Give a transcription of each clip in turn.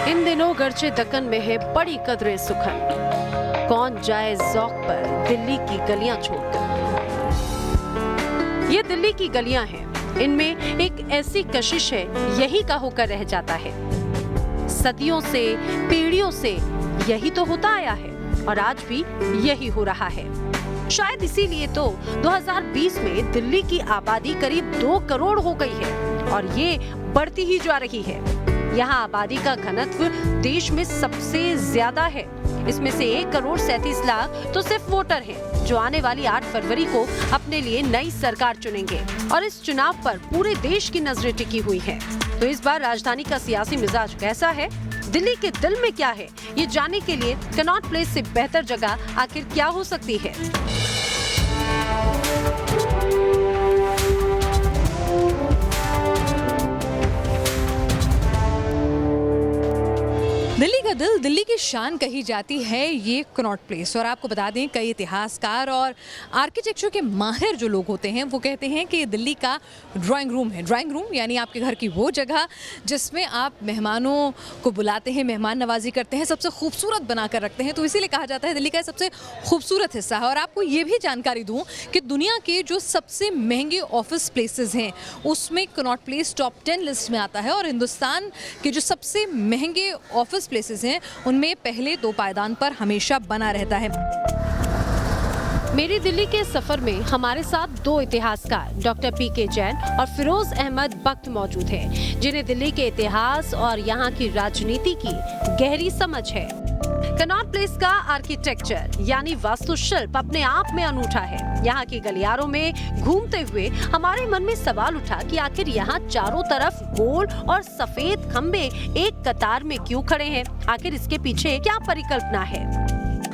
इन दिनों गर्चे दक्कन में है बड़ी कदरे सुखन। कौन जाए ज़ौक़ पर दिल्ली की गलियां छोड़कर। ये दिल्ली की गलियां हैं, इनमें एक ऐसी कशिश है, यही का होकर रह जाता है। सदियों से, पीढ़ियों से यही तो होता आया है और आज भी यही हो रहा है। शायद इसीलिए तो 2020 में दिल्ली की आबादी करीब 2 करोड़ हो गई है और ये बढ़ती ही जा रही है। यहाँ आबादी का घनत्व देश में सबसे ज्यादा है। इसमें से 1 करोड़ 37 लाख तो सिर्फ वोटर हैं, जो आने वाली 8 फरवरी को अपने लिए नई सरकार चुनेंगे और इस चुनाव पर पूरे देश की नजरें टिकी हुई हैं। तो इस बार राजधानी का सियासी मिजाज कैसा है, दिल्ली के दिल में क्या है, ये जानने के लिए कनॉट प्लेस से बेहतर जगह आखिर क्या हो सकती है। दिल्ली का दिल, दिल्ली की शान कही जाती है ये कनॉट प्लेस। और आपको बता दें, कई इतिहासकार और आर्किटेक्चर के माहिर जो लोग होते हैं वो कहते हैं कि ये दिल्ली का ड्राइंग रूम है। ड्राइंग रूम यानी आपके घर की वो जगह जिसमें आप मेहमानों को बुलाते हैं, मेहमान नवाजी करते हैं, सबसे खूबसूरत बना कर रखते हैं। तो इसीलिए कहा जाता है दिल्ली का सबसे खूबसूरत हिस्सा है। और आपको ये भी जानकारी दूँ कि दुनिया के जो सबसे महंगे ऑफिस प्लेसेस हैं उसमें कनॉट प्लेस टॉप 10 लिस्ट में आता है। और हिंदुस्तान के जो सबसे महंगे ऑफिस प्लेसेस हैं उनमें पहले 2 पायदान पर हमेशा बना रहता है। मेरी दिल्ली के सफर में हमारे साथ 2 इतिहासकार डॉक्टर पीके जैन और फिरोज अहमद बख्त मौजूद हैं, जिन्हें दिल्ली के इतिहास और यहाँ की राजनीति की गहरी समझ है। कनॉट प्लेस का आर्किटेक्चर यानी वास्तुशिल्प अपने आप में अनूठा है। यहाँ की गलियारों में घूमते हुए हमारे मन में सवाल उठा कि आखिर यहाँ चारों तरफ गोल और सफेद खंबे एक कतार में क्यों खड़े हैं, आखिर इसके पीछे क्या परिकल्पना है।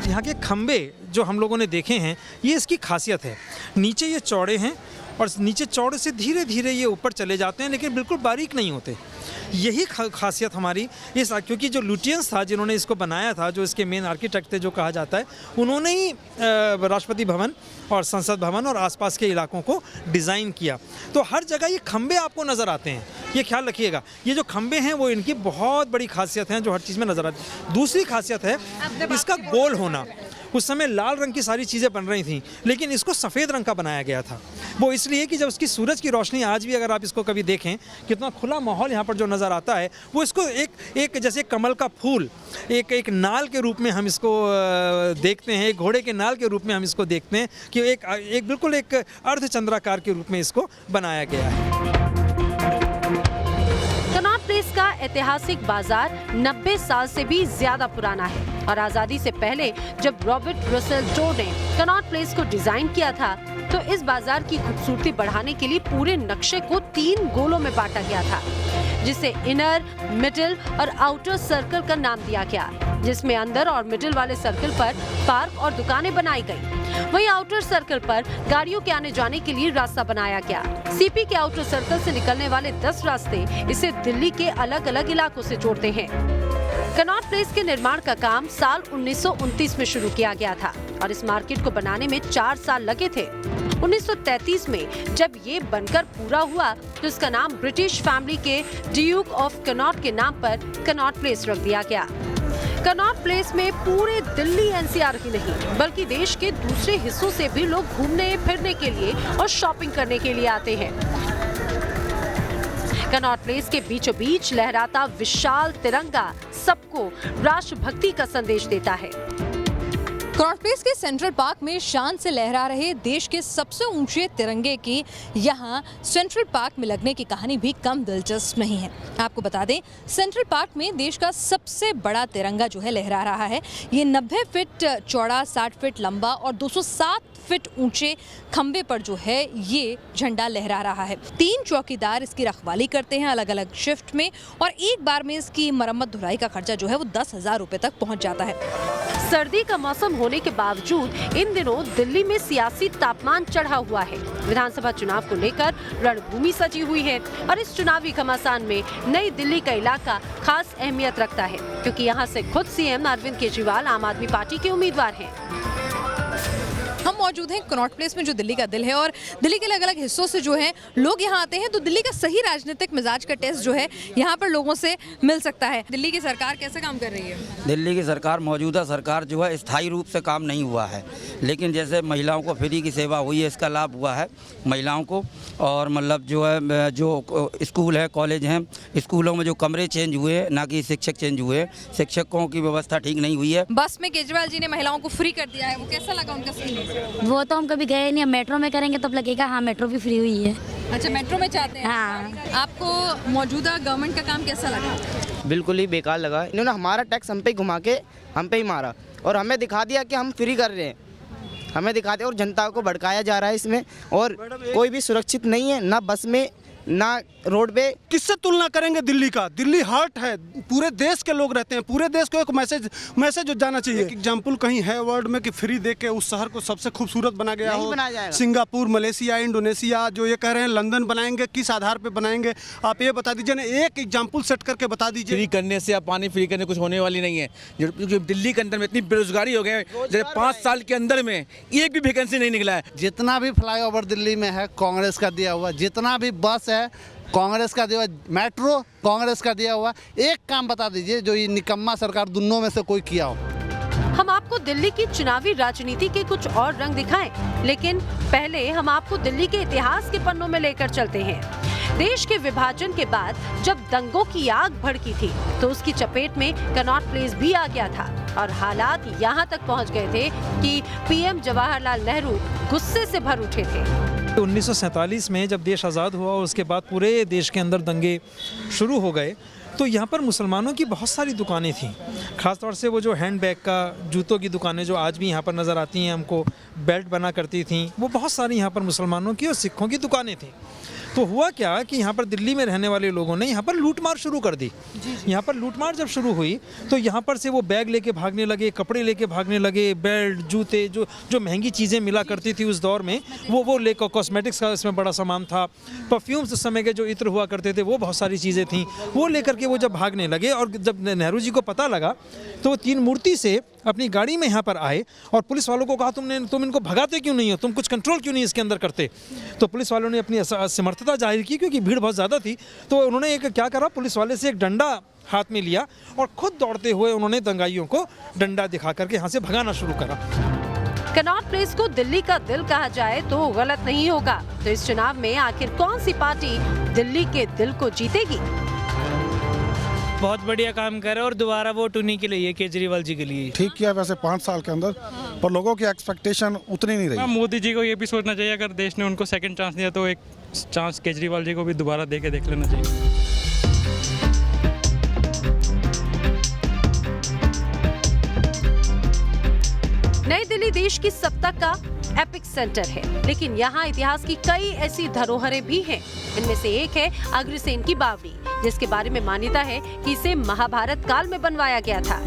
यहाँ के खंबे जो हम लोगों ने देखे हैं, ये इसकी खासियत है। नीचे ये चौड़े हैं और नीचे चौड़े से धीरे धीरे ये ऊपर चले जाते हैं, लेकिन बिल्कुल बारीक नहीं होते। यही खासियत हमारी इस, क्योंकि जो लुटियंस था जिन्होंने इसको बनाया था, जो इसके मेन आर्किटेक्ट थे जो कहा जाता है, उन्होंने ही राष्ट्रपति भवन और संसद भवन और आसपास के इलाकों को डिज़ाइन किया। तो हर जगह ये खंबे आपको नज़र आते हैं, ये ख्याल रखिएगा। ये जो खंबे हैं वो इनकी बहुत बड़ी खासियत हैं जो हर चीज़ में नज़र आती है। दूसरी खासियत है इसका गोल होना। उस समय लाल रंग की सारी चीज़ें बन रही थीं, लेकिन इसको सफ़ेद रंग का बनाया गया था। वो इसलिए कि जब उसकी सूरज की रोशनी, आज भी अगर आप इसको कभी देखें, कितना खुला माहौल यहाँ पर जो नज़र आता है, वो इसको एक जैसे कमल का फूल, एक नाल के रूप में हम इसको देखते हैं, एक घोड़े के नाल के रूप में हम इसको देखते हैं कि एक बिल्कुल एक अर्धचंद्राकार के रूप में इसको बनाया गया है। कनॉट प्लेस का ऐतिहासिक बाजार 90 साल से भी ज्यादा पुराना है और आजादी से पहले जब रॉबर्ट रसेल जो ने कनॉट प्लेस को डिजाइन किया था, तो इस बाजार की खूबसूरती बढ़ाने के लिए पूरे नक्शे को 3 गोलों में बांटा गया था, जिसे इनर, मिडिल और आउटर सर्कल का नाम दिया गया, जिसमें अंदर और मिडिल वाले सर्कल पर पार्क और दुकानें बनाई गई। वहीं आउटर सर्कल पर गाड़ियों के आने जाने के लिए रास्ता बनाया गया। सीपी के आउटर सर्कल से निकलने वाले 10 रास्ते इसे दिल्ली के अलग अलग इलाकों से जोड़ते हैं। कनॉट प्लेस के निर्माण का काम साल 1929 में शुरू किया गया था और इस मार्केट को बनाने में 4 साल लगे थे। 1933 में जब ये बनकर पूरा हुआ तो इसका नाम ब्रिटिश फैमिली के ड्यूक ऑफ कनॉट के नाम पर कनॉट प्लेस रख दिया गया। कनॉट प्लेस में पूरे दिल्ली एनसीआर ही नहीं बल्कि देश के दूसरे हिस्सों से भी लोग घूमने फिरने के लिए और शॉपिंग करने के लिए आते हैं। कनॉट प्लेस के बीचों बीच लहराता विशाल तिरंगा सबको राष्ट्रभक्ति का संदेश देता है। कनॉट प्लेस के सेंट्रल पार्क में शान से लहरा रहे देश के सबसे ऊंचे तिरंगे की यहाँ सेंट्रल पार्क में लगने की कहानी भी कम दिलचस्प नहीं है। आपको बता दें, सेंट्रल पार्क में देश का सबसे बड़ा तिरंगा जो है लहरा रहा है। ये 90 फीट चौड़ा, 60 फीट लंबा और 207 फीट ऊंचे खंबे पर जो है ये झंडा लहरा रहा है। 3 चौकीदार इसकी रखवाली करते हैं अलग अलग शिफ्ट में और एक बार में इसकी मरम्मत धुलाई का खर्चा जो है वो 10,000 रुपए तक पहुंच जाता है। सर्दी का मौसम होने के बावजूद इन दिनों दिल्ली में सियासी तापमान चढ़ा हुआ है। विधानसभा चुनाव को लेकर रणभूमि सजी हुई है और इस चुनावी घमासान में नई दिल्ली का इलाका खास अहमियत रखता है, क्योंकि यहाँ से खुद सीएम अरविंद केजरीवाल आम आदमी पार्टी के उम्मीदवार हैं। हम मौजूद हैं कनॉट प्लेस में, जो दिल्ली का दिल है, और दिल्ली के अलग अलग हिस्सों से जो है लोग यहाँ आते हैं, तो दिल्ली का सही राजनीतिक मिजाज का टेस्ट जो है यहाँ पर लोगों से मिल सकता है। दिल्ली की सरकार कैसे काम कर रही है? दिल्ली की सरकार, मौजूदा सरकार जो है स्थायी रूप से काम नहीं हुआ है, लेकिन जैसे महिलाओं को फ्री की सेवा हुई है, इसका लाभ हुआ है महिलाओं को। और मतलब जो है, जो स्कूल है, कॉलेज हैं, स्कूलों में जो कमरे चेंज हुए, ना कि शिक्षक चेंज हुए, शिक्षकों की व्यवस्था ठीक नहीं हुई है। बस में केजरीवाल जी ने महिलाओं को फ्री कर दिया है, वो कैसा लगा उनका सीन? वो तो हम कभी गए नहीं, हम मेट्रो में करेंगे तब लगेगा हाँ मेट्रो भी फ्री हुई है। अच्छा, मेट्रो में चाहते हैं? हाँ। आपको मौजूदा गवर्नमेंट का काम कैसा लगा? बिल्कुल ही बेकार लगा। इन्होंने हमारा टैक्स हम पे ही घुमा के हम पे ही मारा और हमें दिखा दिया कि हम फ्री कर रहे हैं, हमें दिखा दिया, और जनता को भड़काया जा रहा है इसमें। और कोई भी सुरक्षित नहीं है, ना बस में ना रोड पे। किससे तुलना करेंगे दिल्ली का? दिल्ली हार्ट है, पूरे देश के लोग रहते हैं, पूरे देश को एक मैसेज जाना चाहिए। एक एग्जाम्पल कहीं है वर्ल्ड में कि फ्री दे के उस शहर को सबसे खूबसूरत बना गया हो? सिंगापुर, मलेशिया, इंडोनेशिया, जो ये कह रहे हैं लंदन बनाएंगे, किस आधार पे बनाएंगे? आप ये बता दीजिए ना, एक एग्जाम्पल सेट करके बता दीजिए। फ्री करने से या पानी फ्री करने कुछ होने वाली नहीं है, क्योंकि दिल्ली के अंदर में इतनी बेरोजगारी हो गई, जैसे 5 साल के अंदर में एक भी वैकेंसी नहीं निकला है। जितना भी फ्लाईओवर दिल्ली में है कांग्रेस का दिया हुआ, जितना भी बस है कांग्रेस का दिया हुआ, मेट्रो कांग्रेस का दिया हुआ। एक काम बता दीजिए जो ये निकम्मा सरकार दोनों में से कोई किया हो। हम आपको दिल्ली की चुनावी राजनीति के कुछ और रंग दिखाएं, लेकिन पहले हम आपको दिल्ली के इतिहास के पन्नों में लेकर चलते हैं। देश के विभाजन के बाद जब दंगों की आग भड़की थी, तो उसकी चपेट में कनॉट प्लेस भी आ गया था और हालात यहाँ तक पहुँच गए थे कि पीएम जवाहरलाल नेहरू गुस्से से भर उठे थे। 1947 में जब देश आज़ाद हुआ, उसके बाद पूरे देश के अंदर दंगे शुरू हो गए, तो यहाँ पर मुसलमानों की बहुत सारी दुकानें थीं। ख़ासतौर से वो जो हैंडबैग का, जूतों की दुकानें जो आज भी यहाँ पर नज़र आती हैं, हमको बेल्ट बना करती थीं, वो बहुत सारी यहाँ पर मुसलमानों की और सिखों की दुकानें थीं। तो हुआ क्या कि यहाँ पर दिल्ली में रहने वाले लोगों ने यहाँ पर लूटमार शुरू कर दी। यहाँ पर लूटमार जब शुरू हुई तो यहाँ पर से वो बैग लेके भागने लगे, कपड़े लेके भागने लगे, बेल्ट, जूते, जो महंगी चीज़ें मिला करती थी उस दौर में, वो लेकर, कॉस्मेटिक्स का इसमें बड़ा सामान था, परफ्यूम्स उस समय के जो इत्र हुआ करते थे, वो बहुत सारी चीज़ें थीं, वो लेकर के वो जब भागने लगे। और जब नेहरू जी को पता लगा तो वो 3 मूर्ति से अपनी गाड़ी में यहाँ पर आए और पुलिस वालों को कहा, तुम इनको भगाते क्यों नहीं हो, तुम कुछ कंट्रोल क्यों नहीं इसके अंदर करते? तो पुलिस वालों ने अपनी असमर्थता जाहिर की, क्योंकि भीड़ बहुत ज़्यादा थी। तो उन्होंने एक क्या करा, पुलिस वाले से एक डंडा हाथ में लिया और खुद दौड़ते हुए उन्होंने दंगाइयों को डंडा दिखा करके यहाँ से भगाना शुरू करा। कनॉट प्लेस को दिल्ली का दिल कहा जाए तो गलत नहीं होगा। तो इस चुनाव में आखिर कौन सी पार्टी दिल्ली के दिल को जीतेगी? बहुत बढ़िया काम कर रहे हैं और दोबारा वोट उन्हीं के लिए, केजरीवाल जी के लिए। ठीक किया वैसे 5 साल के अंदर, पर लोगों की एक्सपेक्टेशन उतनी नहीं रही। मोदी जी को ये भी सोचना चाहिए, अगर देश ने उनको सेकंड चांस दिया तो एक चांस केजरीवाल जी को भी दोबारा दे के देख लेना चाहिए। नई दिल्ली देश की सत्ता का एपिक सेंटर है, लेकिन यहाँ इतिहास की कई ऐसी धरोहरें भी हैं। इनमें से एक है अग्रसेन की बावड़ी, जिसके बारे में मान्यता है कि इसे महाभारत काल में बनवाया गया था।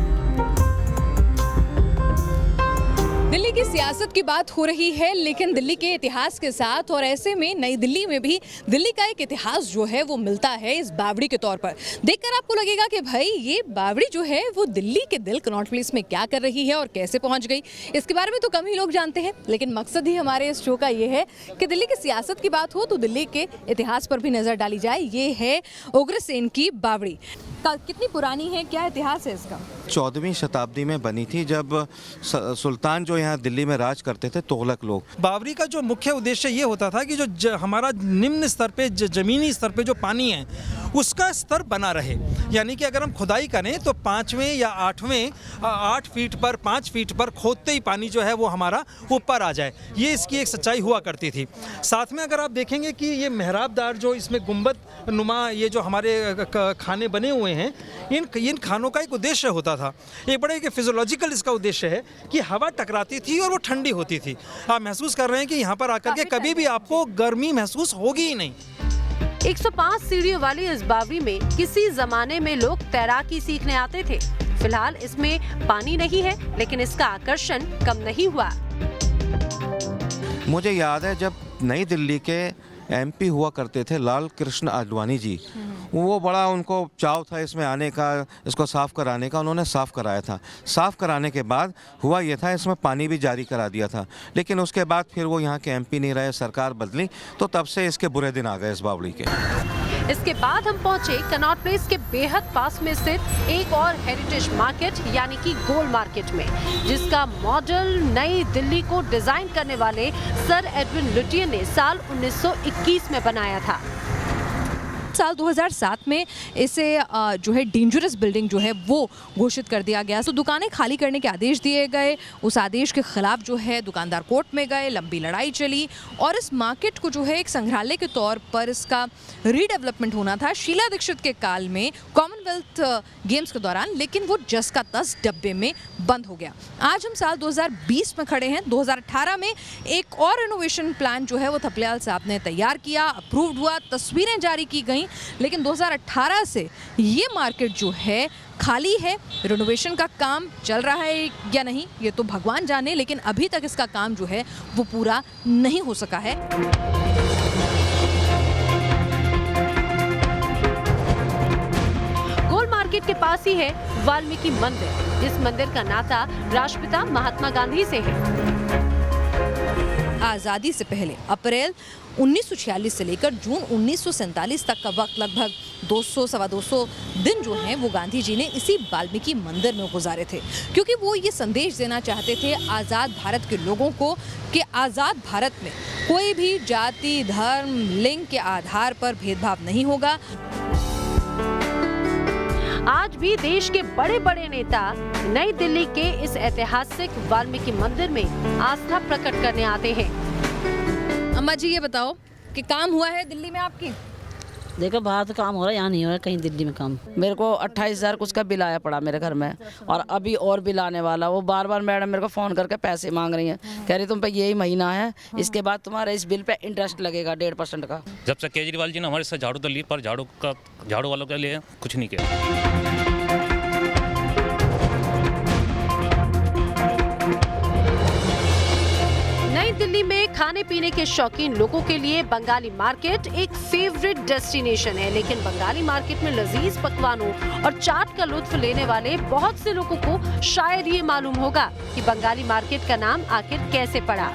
दिल्ली की सियासत की बात हो रही है, लेकिन दिल्ली के इतिहास के साथ, और ऐसे में नई दिल्ली में भी दिल्ली का एक इतिहास जो है वो मिलता है इस बावड़ी के तौर पर। देखकर आपको लगेगा कि भाई ये बावड़ी जो है वो दिल्ली के दिल कनॉट प्लेस में क्या कर रही है और कैसे पहुंच गई, इसके बारे में तो कम ही लोग जानते हैं। लेकिन मकसद ही हमारे इस शो का ये है कि दिल्ली की सियासत की बात हो तो दिल्ली के इतिहास पर भी नजर डाली जाए। ये है उग्रसेन की बावड़ी। कितनी पुरानी है, क्या इतिहास है इसका? 14वीं शताब्दी में बनी थी, जब सुल्तान जो यहाँ दिल्ली में राज करते थे, तुगलक लोग। बावड़ी का जो मुख्य उद्देश्य ये होता था कि जो हमारा निम्न स्तर पे, जमीनी स्तर पे जो पानी है उसका स्तर बना रहे। यानी कि अगर हम खुदाई करें तो 5वें या 8 फीट पर, 5 फीट पर खोदते ही पानी जो है वो हमारा ऊपर आ जाए, ये इसकी एक सच्चाई हुआ करती थी। साथ में अगर आप देखेंगे कि ये मेहराबदार जो इसमें गुंबद नुमा ये जो हमारे खाने बने हुए हैं, इन खानों का एक उद्देश्य होता था, एक बड़े फिजियोलॉजिकल इसका उद्देश्य है कि हवा टकराती थी और वो ठंडी होती थी। आप महसूस कर रहे हैं कि यहाँ पर आकर के कभी भी आपको गर्मी महसूस होगी ही नहीं। 105 सीढ़ियों वाली इस बावड़ी में किसी जमाने में लोग तैराकी सीखने आते थे। फिलहाल इसमें पानी नहीं है, लेकिन इसका आकर्षण कम नहीं हुआ। मुझे याद है जब नई दिल्ली के एमपी हुआ करते थे लाल कृष्ण आडवाणी जी, वो बड़ा उनको चाव था इसमें आने का, इसको साफ़ कराने का। उन्होंने साफ़ कराया था। साफ़ कराने के बाद हुआ ये था, इसमें पानी भी जारी करा दिया था, लेकिन उसके बाद फिर वो यहाँ के एमपी नहीं रहे, सरकार बदली, तो तब से इसके बुरे दिन आ गए इस बावड़ी के। इसके बाद हम पहुंचे कनॉट प्लेस के बेहद पास में स्थित एक और हेरिटेज मार्केट यानी कि गोल मार्केट में, जिसका मॉडल नई दिल्ली को डिजाइन करने वाले सर एडविन लुटियन ने साल 1921 में बनाया था। साल 2007 में इसे जो है डेंजरस बिल्डिंग जो है वो घोषित कर दिया गया। तो दुकानें खाली करने के आदेश दिए गए। उस आदेश के खिलाफ जो है दुकानदार कोर्ट में गए, लंबी लड़ाई चली और इस मार्केट को जो है एक संग्रहालय के तौर पर इसका रीडेवलपमेंट होना था शीला दीक्षित के काल में कॉमनवेल्थ गेम्स के दौरान, लेकिन वो जस का तस डब्बे में बंद हो गया। आज हम साल 2020 में खड़े हैं। 2018 में एक और रिनोवेशन प्लान जो है वो थपलियाल साहब ने तैयार किया, अप्रूव्ड हुआ, तस्वीरें जारी की गई, लेकिन 2018 से ये मार्केट जो है खाली है। रिनोवेशन का काम चल रहा है या नहीं ये तो भगवान जाने, लेकिन अभी तक इसका काम जो है वो पूरा नहीं हो सका है। गोल मार्केट के पास ही है वाल्मीकि मंदिर, जिस मंदिर का नाता राष्ट्रपिता महात्मा गांधी से है। आज़ादी से पहले अप्रैल 1946 से लेकर जून 1947 तक का वक्त लगभग 200-225 दिन जो हैं वो गांधी जी ने इसी वाल्मीकि मंदिर में गुजारे थे, क्योंकि वो ये संदेश देना चाहते थे आज़ाद भारत के लोगों को कि आज़ाद भारत में कोई भी जाति, धर्म, लिंग के आधार पर भेदभाव नहीं होगा। आज भी देश के बड़े बड़े नेता नई दिल्ली के इस ऐतिहासिक वाल्मीकि मंदिर में आस्था प्रकट करने आते हैं। अम्मा जी ये बताओ कि काम हुआ है दिल्ली में आपकी? देखो बाहर तो काम हो रहा है, यहाँ नहीं हो रहा है कहीं दिल्ली में काम। मेरे को 28,000 कुछ का बिल आया पड़ा मेरे घर में, और अभी और बिल आने वाला। वो बार बार मैडम मेरे को फ़ोन करके पैसे मांग रही हैं, कह रही तुम पे यही महीना है, इसके बाद तुम्हारे इस बिल पे इंटरेस्ट लगेगा 1.5% का। जब से केजरीवाल जी ने हमारे साथ झाड़ू तो ली, पर झाड़ू वालों के लिए कुछ नहीं किया। नई दिल्ली में खाने पीने के शौकीन लोगों के लिए बंगाली मार्केट एक फेवरेट डेस्टिनेशन है, लेकिन बंगाली मार्केट में लजीज पकवानों और चाट का लुत्फ लेने वाले बहुत से लोगों को शायद ये मालूम होगा कि बंगाली मार्केट का नाम आखिर कैसे पड़ा।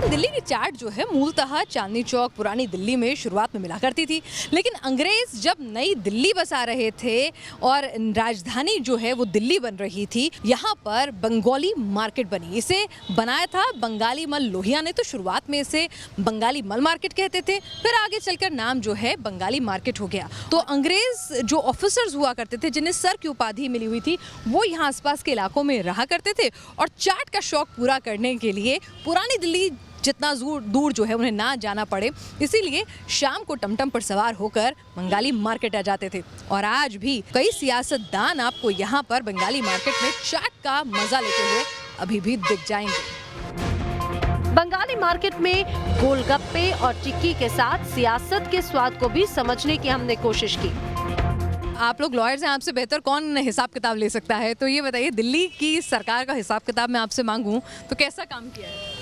दिल्ली की चाट जो है मूलतः चांदनी चौक पुरानी दिल्ली में शुरुआत में मिला करती थी, लेकिन अंग्रेज जब नई दिल्ली बसा रहे थे और राजधानी जो है वो दिल्ली बन रही थी, यहाँ पर बंगाली मार्केट बनी। इसे बनाया था बंगाली मल लोहिया ने। तो शुरुआत में इसे बंगाली मल मार्केट कहते थे, फिर आगे चलकर नाम जो है बंगाली मार्केट हो गया। तो अंग्रेज जो ऑफिसर्स हुआ करते थे, जिन्हें सर की उपाधि मिली हुई थी, वो यहाँ आसपास के इलाकों में रहा करते थे और चाट का शौक पूरा करने के लिए पुरानी दिल्ली जितना दूर जो है उन्हें ना जाना पड़े, इसीलिए शाम को टमटम पर सवार होकर बंगाली मार्केट आ जाते थे। और आज भी कई सियासतदान आपको यहाँ पर बंगाली मार्केट में चाट का मजा लेते हुए अभी भी दिख जाएंगे। बंगाली मार्केट में गोलगप्पे और टिक्की के साथ सियासत के स्वाद को भी समझने की हमने कोशिश की। आप लोग लॉयर्स हैं, आपसे बेहतर कौन हिसाब किताब ले सकता है? तो ये बताइए, दिल्ली की सरकार का हिसाब किताब मैं आपसे मांगूं तो कैसा काम किया है?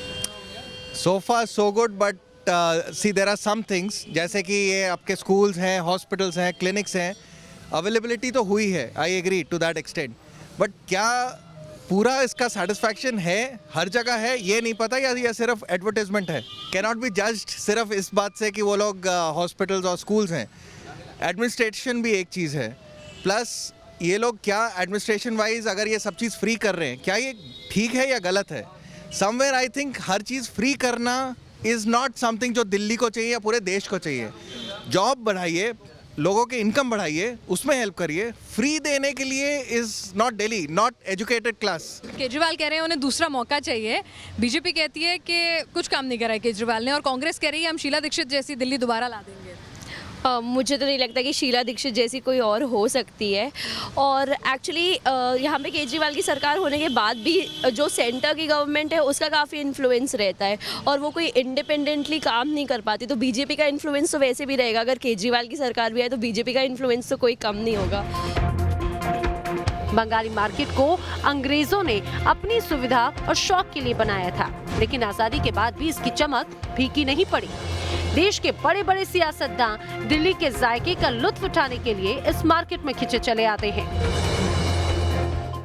So far so good, but see there are some things, जैसे कि ये आपके स्कूल्स हैं, हॉस्पिटल्स हैं, क्लिनिक्स हैं, अवेलेबिलिटी तो हुई है, I agree to that extent, but क्या पूरा इसका सेटिस्फैक्शन है हर जगह है ये नहीं पता, या ये सिर्फ एडवर्टाइजमेंट है। कैनॉट बी जज्ड सिर्फ इस बात से कि वो लोग हॉस्पिटल्स और स्कूल्स हैं। एडमिनिस्ट्रेशन भी एक चीज़ है, प्लस ये लोग क्या एडमिनिस्ट्रेशन वाइज अगर ये सब चीज़ फ्री कर रहे हैं, क्या ये ठीक है या गलत है? Somewhere I think her cheese free करना इज़ नॉट समथिंग जो दिल्ली को चाहिए या पूरे देश को चाहिए। जॉब बढ़ाइए, लोगों के इनकम बढ़ाइए, उसमें हेल्प करिए। फ्री देने के लिए is not Delhi, not educated class. Kejriwal कह रहे हैं उन्हें दूसरा मौका चाहिए, बीजेपी कहती है कि कुछ काम नहीं करा है केजरीवाल ने, और कांग्रेस कह रही है हम शीला दीक्षित जैसी दिल्ली दोबारा ला देंगे। मुझे तो नहीं लगता कि शीला दीक्षित जैसी कोई और हो सकती है। और एक्चुअली यहाँ पे केजरीवाल की सरकार होने के बाद भी जो सेंटर की गवर्नमेंट है उसका काफ़ी इन्फ्लुएंस रहता है, और वो कोई इंडिपेंडेंटली काम नहीं कर पाती। तो बीजेपी का इन्फ्लुएंस तो वैसे भी रहेगा, अगर केजरीवाल की सरकार भी आए तो बीजेपी का इन्फ्लुएंस तो कोई कम नहीं होगा। बंगाली मार्केट को अंग्रेजों ने अपनी सुविधा और शौक के लिए बनाया था, लेकिन आजादी के बाद भी इसकी चमक फीकी नहीं पड़ी। देश के बड़े बड़े सियासतदान दिल्ली के जायके का लुत्फ उठाने के लिए इस मार्केट में खिंचे चले आते हैं।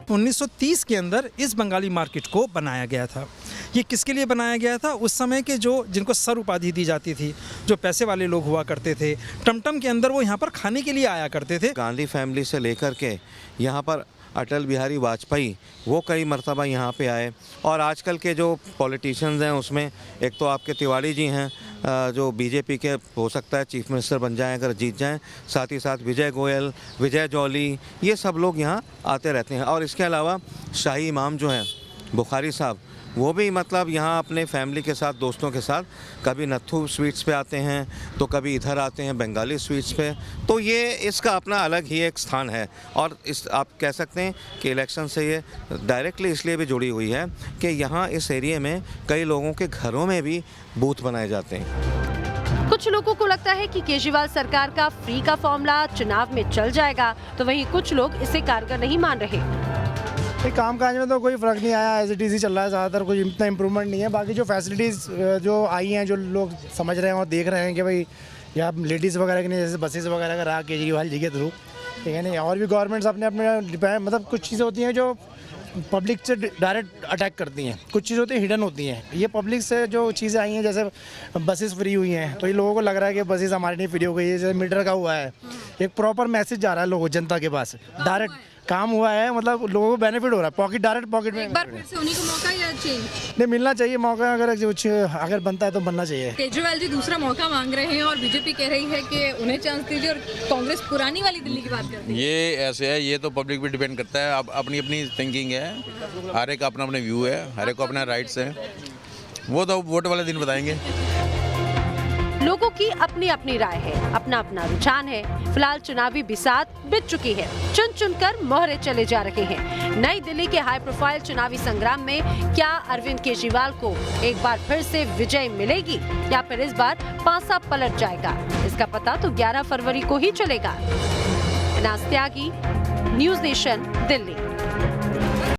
1930 के अंदर इस बंगाली मार्केट को बनाया गया था। ये किसके लिए बनाया गया था? उस समय के जिनको सर उपाधि दी जाती थी, जो पैसे वाले लोग हुआ करते थे, टमटम के अंदर वो यहाँ पर खाने के लिए आया करते थे। गांधी फैमिली से लेकर के यहाँ पर अटल बिहारी वाजपेयी वो कई मरतबा यहाँ पे आए, और आजकल के जो पॉलिटिशियंस हैं उसमें एक तो आपके तिवारी जी हैं जो बीजेपी के हो सकता है चीफ मिनिस्टर बन जाएं अगर जीत जाएं, साथ ही साथ विजय गोयल, विजय जौली, ये सब लोग यहाँ आते रहते हैं। और इसके अलावा शाही इमाम जो हैं बुखारी साहब, वो भी मतलब यहाँ अपने फैमिली के साथ, दोस्तों के साथ कभी नत्थू स्वीट्स पे आते हैं तो कभी इधर आते हैं बंगाली स्वीट्स पे। तो ये इसका अपना अलग ही एक स्थान है, और इस आप कह सकते हैं कि इलेक्शन से ये डायरेक्टली इसलिए भी जुड़ी हुई है कि यहाँ इस एरिया में कई लोगों के घरों में भी बूथ बनाए जाते हैं। कुछ लोगों को लगता है कि केजरीवाल सरकार का फ्री का फॉर्मूला चुनाव में चल जाएगा, तो वहीं कुछ लोग इसे कारगर नहीं मान रहे। काम काज में तो कोई फ़र्क नहीं आया, एज इट इज़ ही चल रहा है, ज़्यादातर कुछ इतना इम्प्रूवमेंट नहीं है। बाकी जो फैसिलिटीज़ जो आई हैं, जो लोग समझ रहे हैं और देख रहे हैं कि भाई यहाँ लेडीज़ वगैरह के लिए जैसे बसेस वगैरह का रहा केजरीवाल जी के थ्रू, ठीक है नहीं, और भी गवर्नमेंट्स अपने अपने मतलब कुछ चीज़ें होती हैं जो पब्लिक से डायरेक्ट अटैक करती हैं, कुछ चीज़ें होती हैं हिडन होती हैं। ये पब्लिक से जो चीज़ें आई हैं, जैसे बसेस फ्री हुई हैं, तो ये लोगों को लग रहा है कि बसेस हमारे नहीं फ्री हो गई है। जैसे मीटर का हुआ है, एक प्रॉपर मैसेज जा रहा है लोगों जनता के पास, डायरेक्ट काम हुआ है, मतलब लोगों को बेनिफिट हो रहा है, पॉकेट डायरेक्ट पॉकेट में। एक बार फिर से उन्हीं को मौका या चेंज? नहीं, मिलना चाहिए मौका, अगर बनता है तो बनना चाहिए। केजरीवाल जी दूसरा मौका मांग रहे हैं और बीजेपी कह रही है कि उन्हें चांस दीजिए, और कांग्रेस पुरानी वाली दिल्ली की बात करती है। ये ऐसे है, ये तो पब्लिक पे डिपेंड करता है। अब अपनी अपनी थिंकिंग है, हर एक का अपना अपना व्यू है, हर एक को अपना राइट्स है, वो तो वोट वाले दिन बताएंगे। लोगों की अपनी अपनी राय है, अपना अपना रुझान है। फिलहाल चुनावी बिसात बीत चुकी है, चुन चुनकर मोहरे चले जा रहे हैं। नई दिल्ली के हाई प्रोफाइल चुनावी संग्राम में क्या अरविंद केजरीवाल को एक बार फिर से विजय मिलेगी, या फिर इस बार पासा पलट जाएगा? इसका पता तो 11 फरवरी को ही चलेगा। नाज़ त्यागी, न्यूज़ नेशन, दिल्ली।